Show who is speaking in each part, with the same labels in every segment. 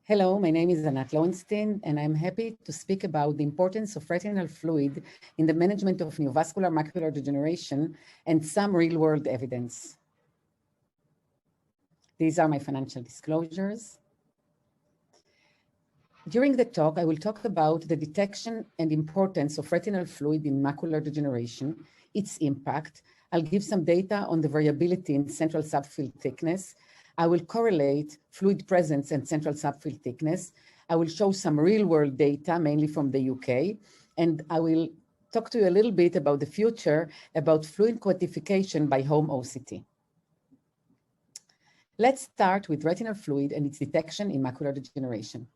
Speaker 1: Hello, my name is Anat Lowenstein, and I'm happy to speak about the importance of retinal fluid in the management of neovascular macular degeneration and some real-world evidence. These are my financial disclosures. During the talk, I will talk about the detection and importance of retinal fluid in macular degeneration, its impact. I'll give some data on the variability in central subfield thickness. I will correlate fluid presence and central subfield thickness. I will show some real-world data, mainly from the UK, and I will talk to you a little bit about the future, about fluid quantification by home OCT. Let's start with retinal fluid and its detection in macular degeneration.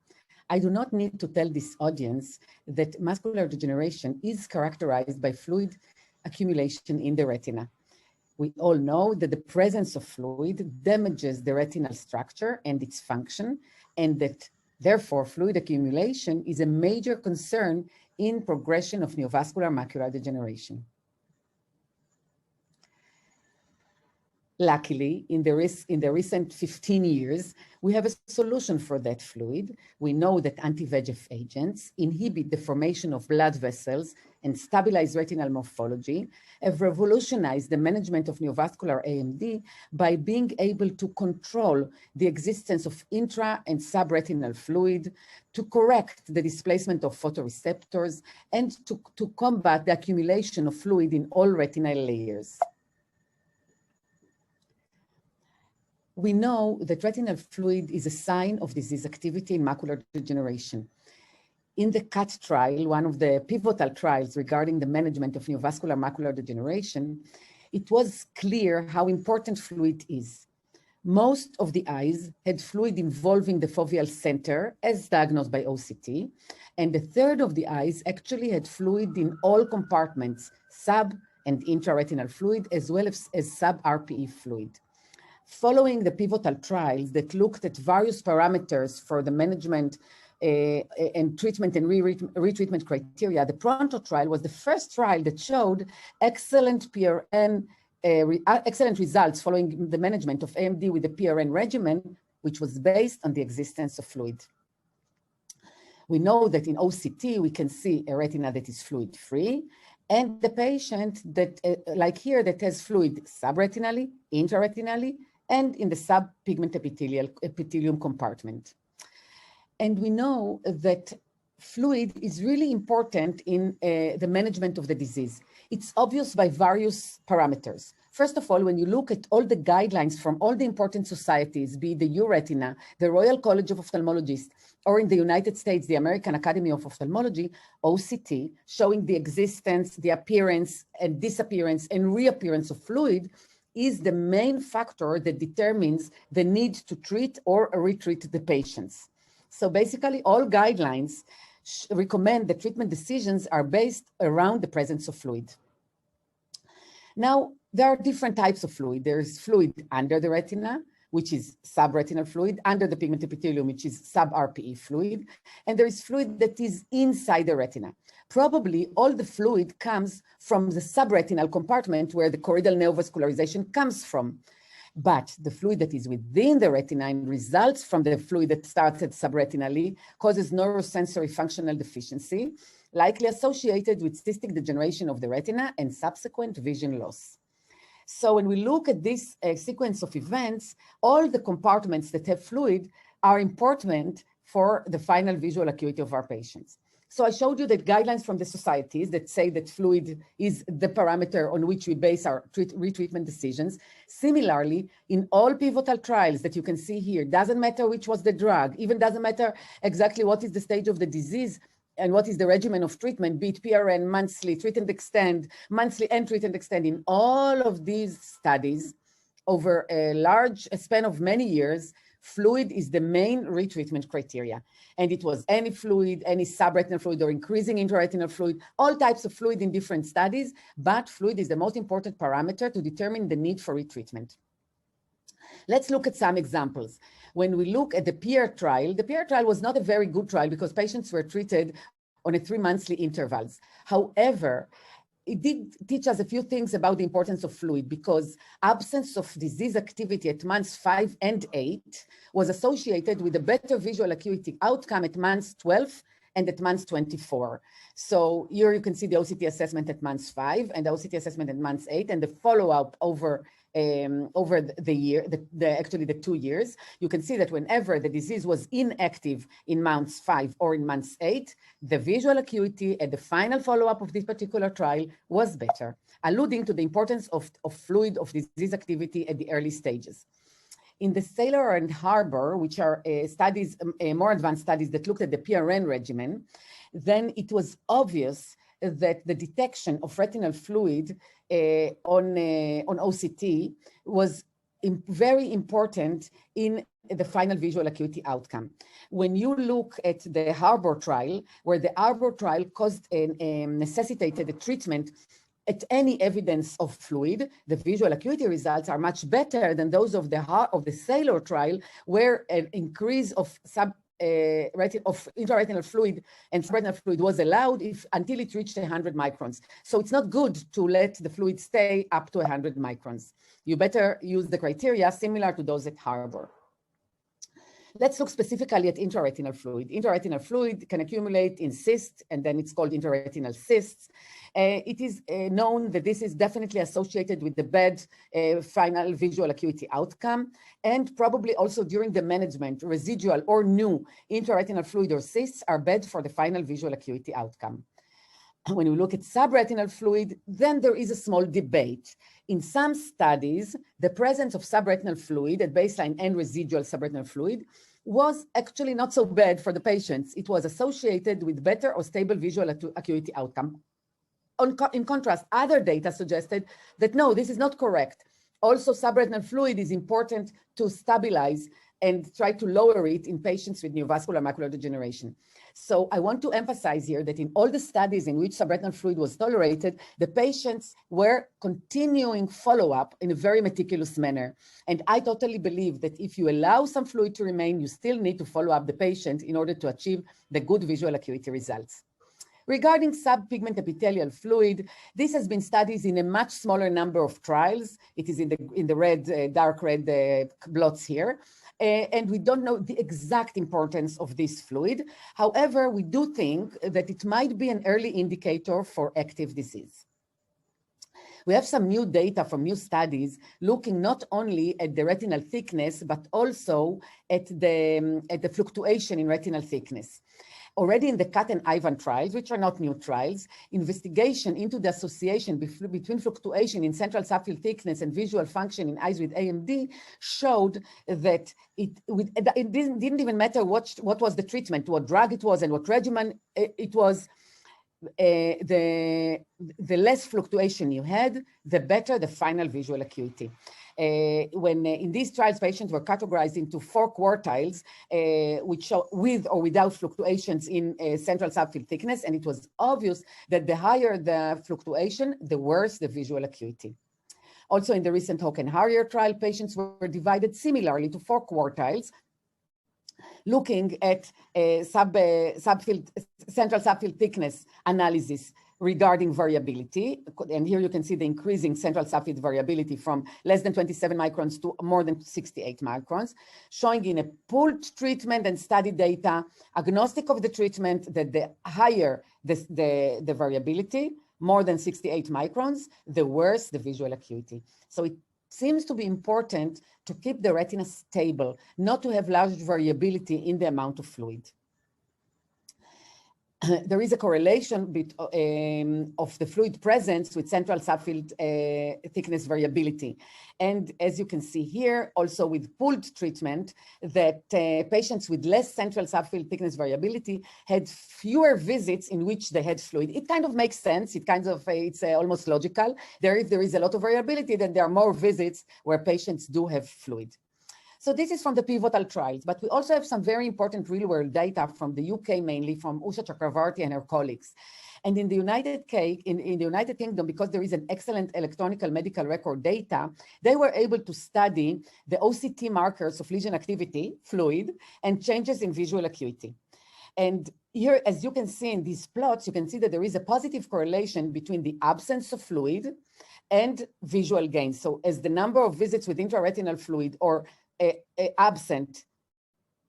Speaker 1: I do not need to tell this audience that macular degeneration is characterized by fluid accumulation in the retina. We all know that the presence of fluid damages the retinal structure and its function, and that therefore fluid accumulation is a major concern in progression of neovascular macular degeneration. Luckily, in the recent 15 years, we have a solution for that fluid. We know that anti-VEGF agents inhibit the formation of blood vessels and stabilize retinal morphology, have revolutionized the management of neovascular AMD by being able to control the existence of intra and subretinal fluid, to correct the displacement of photoreceptors, and to combat the accumulation of fluid in all retinal layers. We know that retinal fluid is a sign of disease activity in macular degeneration. In the CAT trial, one of the pivotal trials regarding the management of neovascular macular degeneration, it was clear how important fluid is. Most of the eyes had fluid involving the foveal center as diagnosed by OCT, and a third of the eyes actually had fluid in all compartments, sub and intraretinal fluid, as well as sub-RPE fluid. Following the pivotal trials that looked at various parameters for the management and treatment and retreatment criteria, the Pronto trial was the first trial that showed excellent PRN, excellent results following the management of AMD with the PRN regimen, which was based on the existence of fluid. We know that in OCT, we can see a retina that is fluid-free, and the patient that, like here, that has fluid subretinally, intraretinally, and in the subpigment epithelium compartment. And we know that fluid is really important in the management of the disease. It's obvious by various parameters. First of all, when you look at all the guidelines from all the important societies, be it the EURetina, the Royal College of Ophthalmologists, or in the United States, the American Academy of Ophthalmology, OCT, showing the existence, the appearance and disappearance and reappearance of fluid, is the main factor that determines the need to treat or retreat the patients. So basically, all guidelines recommend that treatment decisions are based around the presence of fluid. Now, there are different types of fluid. There's fluid under the retina, which is subretinal fluid, under the pigment epithelium, which is sub-RPE fluid, and there is fluid that is inside the retina. Probably all the fluid comes from the subretinal compartment where the choroidal neovascularization comes from. But the fluid that is within the retina and results from the fluid that started subretinally causes neurosensory functional deficiency, likely associated with cystic degeneration of the retina and subsequent vision loss. So when we look at this sequence of events, all the compartments that have fluid are important for the final visual acuity of our patients. So I showed you the guidelines from the societies that say that fluid is the parameter on which we base our retreatment decisions. Similarly, in all pivotal trials that you can see here, doesn't matter which was the drug, even doesn't matter exactly what is the stage of the disease and what is the regimen of treatment, be it PRN, monthly, treat and extend, monthly and treat and extend. In all of these studies, over a large span of many years, fluid is the main retreatment criteria. And it was any fluid, any subretinal fluid or increasing intraretinal fluid, all types of fluid in different studies, but fluid is the most important parameter to determine the need for retreatment. Let's look at some examples. When we look at the PR trial was not a very good trial because patients were treated on a 3-monthly intervals. However, it did teach us a few things about the importance of fluid, because absence of disease activity at months 5 and 8 was associated with a better visual acuity outcome at months 12 and at months 24. So here you can see the OCT assessment at months 5 and the OCT assessment at months 8, and the follow-up over the year, actually the 2 years. You can see that whenever the disease was inactive in months 5 or in months 8, the visual acuity at the final follow-up of this particular trial was better, alluding to the importance of fluid, of disease activity at the early stages. In the Sailor and Harbor, which are studies, more advanced studies that looked at the PRN regimen, then it was obvious that the detection of retinal fluid on OCT was very important in the final visual acuity outcome. When you look at the Harbor trial, where the Harbor trial necessitated a treatment at any evidence of fluid, the visual acuity results are much better than those of the Sailor trial, where an increase of intraretinal fluid and subretinal fluid was allowed until it reached 100 microns. So it's not good to let the fluid stay up to 100 microns. You better use the criteria similar to those at Harbor. Let's look specifically at intraretinal fluid. Intraretinal fluid can accumulate in cysts, and then it's called intraretinal cysts. It is known that this is definitely associated with the bad final visual acuity outcome, and probably also during the management, residual or new intraretinal fluid or cysts are bad for the final visual acuity outcome. When we look at subretinal fluid, then there is a small debate. In some studies, the presence of subretinal fluid at baseline and residual subretinal fluid was actually not so bad for the patients. It was associated with better or stable visual acuity outcome. In contrast, other data suggested that no, this is not correct. Also, subretinal fluid is important to stabilize and try to lower it in patients with neovascular macular degeneration. So I want to emphasize here that in all the studies in which subretinal fluid was tolerated, the patients were continuing follow-up in a very meticulous manner. And I totally believe that if you allow some fluid to remain, you still need to follow up the patient in order to achieve the good visual acuity results. Regarding subpigment epithelial fluid, this has been studied in a much smaller number of trials. It is in the red, dark red blots here. And we don't know the exact importance of this fluid. However, we do think that it might be an early indicator for active disease. We have some new data from new studies looking not only at the retinal thickness, but also at the fluctuation in retinal thickness. Already in the Cat and Ivan trials, which are not new trials, investigation into the association between fluctuation in central subfield thickness and visual function in eyes with AMD showed that it didn't even matter what was the treatment, what drug it was and what regimen it was. The less fluctuation you had, the better the final visual acuity. When in these trials, patients were categorized into 4 quartiles, which show with or without fluctuations in central subfield thickness, and it was obvious that the higher the fluctuation, the worse the visual acuity. Also in the recent Hock and Harrier trial, patients were divided similarly to 4 quartiles, looking at central subfield thickness analysis regarding variability. And here you can see the increasing central subfield variability from less than 27 microns to more than 68 microns, showing in a pooled treatment and study data, agnostic of the treatment, that the higher the variability, more than 68 microns, the worse the visual acuity. So it seems to be important to keep the retina stable, not to have large variability in the amount of fluid. There is a correlation of the fluid presence with central subfield thickness variability. And as you can see here, also with pooled treatment, that patients with less central subfield thickness variability had fewer visits in which they had fluid. It kind of makes sense. It's almost logical. If there is a lot of variability, then there are more visits where patients do have fluid. So this is from the pivotal trials, but we also have some very important real-world data from the UK, mainly from Usha Chakravarti and her colleagues. And in the United Kingdom, because there is an excellent electronic medical record data, they were able to study the OCT markers of lesion activity, fluid, and changes in visual acuity. And here, as you can see in these plots, you can see that there is a positive correlation between the absence of fluid and visual gain. So as the number of visits with intraretinal fluid or absent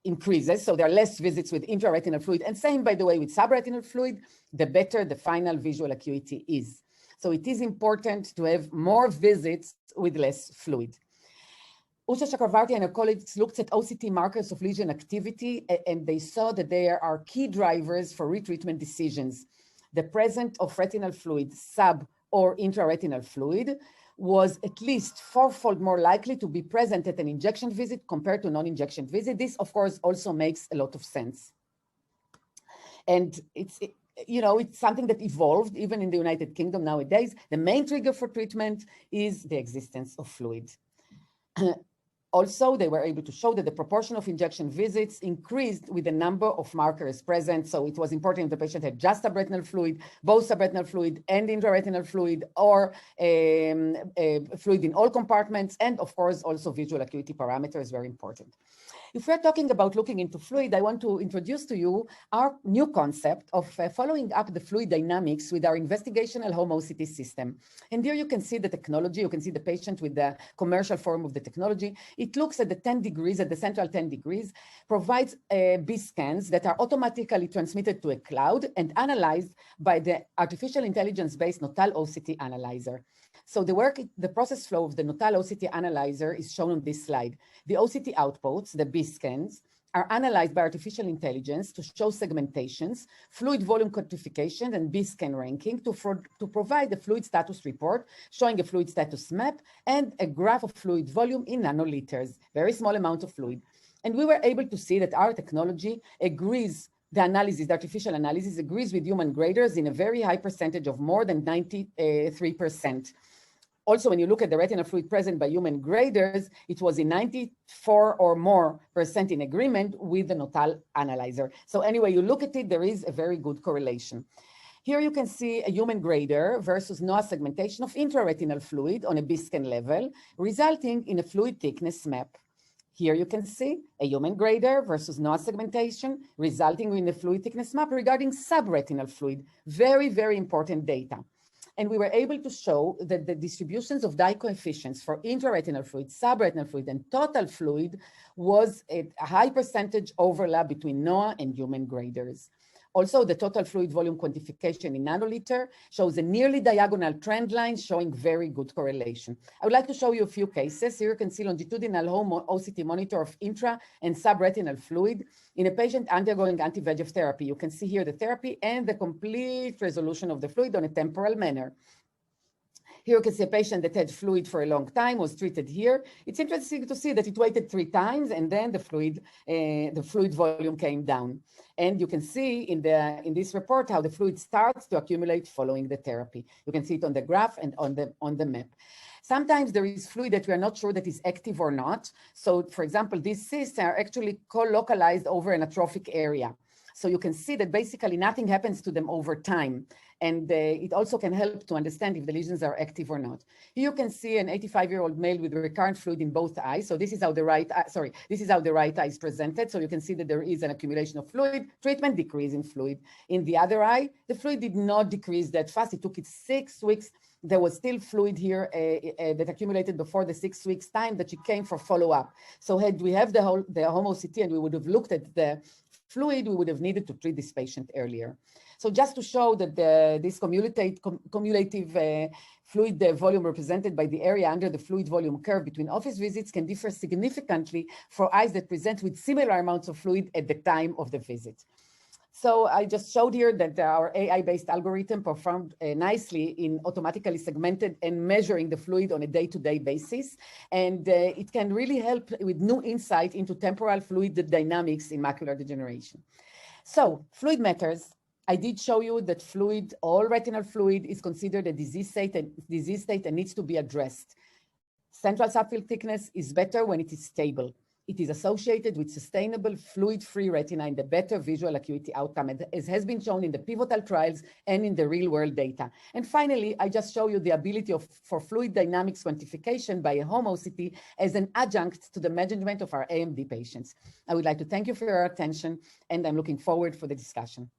Speaker 1: increases, so there are less visits with intraretinal fluid, and same, by the way, with subretinal fluid, the better the final visual acuity is. So it is important to have more visits with less fluid. Usha Chakravarty and her colleagues looked at OCT markers of lesion activity, and they saw that there are key drivers for retreatment decisions. The presence of retinal fluid, sub or intraretinal fluid, was at least fourfold more likely to be present at an injection visit compared to non-injection visit. This, of course, also makes a lot of sense. And it's something that evolved even in the United Kingdom nowadays. The main trigger for treatment is the existence of fluid. Also, they were able to show that the proportion of injection visits increased with the number of markers present. So it was important if the patient had just subretinal fluid, both subretinal fluid and intraretinal fluid, or fluid in all compartments, and of course, also visual acuity parameters, very important. If we're talking about looking into fluid, I want to introduce to you our new concept of following up the fluid dynamics with our investigational home OCT system. And here you can see the technology, you can see the patient with the commercial form of the technology. It looks at the 10 degrees, at the central 10 degrees, provides B scans that are automatically transmitted to a cloud and analyzed by the artificial intelligence-based Notal OCT analyzer. So the process flow of the Notal OCT analyzer is shown on this slide. The OCT outputs, the B scans, are analyzed by artificial intelligence to show segmentations, fluid volume quantification, and B scan ranking to provide a fluid status report showing a fluid status map and a graph of fluid volume in nanoliters, very small amount of fluid. And we were able to see that our technology agrees, the artificial analysis agrees with human graders in a very high percentage of more than 93%. Also, when you look at the retinal fluid present by human graders, it was in 94% or more in agreement with the Notal analyzer. So anyway, you look at it, there is a very good correlation. Here you can see a human grader versus NOAA segmentation of intraretinal fluid on a B-scan level, resulting in a fluid thickness map. Here you can see a human grader versus NOAA segmentation, resulting in a fluid thickness map regarding subretinal fluid. Very, very important data. And we were able to show that the distributions of dye coefficients for intraretinal fluid, subretinal fluid, and total fluid was a high percentage overlap between NOAA and human graders. Also, the total fluid volume quantification in nanoliter shows a nearly diagonal trend line showing very good correlation. I would like to show you a few cases. Here you can see longitudinal home OCT monitor of intra and subretinal fluid in a patient undergoing anti-VEGF therapy. You can see here the therapy and the complete resolution of the fluid on a temporal manner. Here you can see a patient that had fluid for a long time, was treated here. It's interesting to see that it waited 3 times and then the fluid volume came down. And you can see in this report how the fluid starts to accumulate following the therapy. You can see it on the graph and on the map. Sometimes there is fluid that we are not sure that is active or not. So for example, these cysts are actually co-localized over an atrophic area. So you can see that basically nothing happens to them over time. And it also can help to understand if the lesions are active or not. Here you can see an 85-year-old male with recurrent fluid in both eyes. So this is how the right eye is presented. So you can see that there is an accumulation of fluid, treatment, decrease in fluid. In the other eye, the fluid did not decrease that fast. It took it 6 weeks. There was still fluid here that accumulated before the 6 weeks time that she came for follow-up. So had we have the home OCT and we would have looked at the fluid, we would have needed to treat this patient earlier. So just to show that this cumulative fluid volume represented by the area under the fluid volume curve between office visits can differ significantly for eyes that present with similar amounts of fluid at the time of the visit. So I just showed here that our AI-based algorithm performed nicely in automatically segmented and measuring the fluid on a day-to-day basis. And it can really help with new insight into temporal fluid dynamics in macular degeneration. So fluid matters. I did show you that fluid, all retinal fluid is considered a disease state and needs to be addressed. Central subfield thickness is better when it is stable. It is associated with sustainable fluid-free retina and the better visual acuity outcome, as has been shown in the pivotal trials and in the real-world data. And finally, I just show you the ability for fluid dynamics quantification by a home OCT as an adjunct to the management of our AMD patients. I would like to thank you for your attention, and I'm looking forward for the discussion.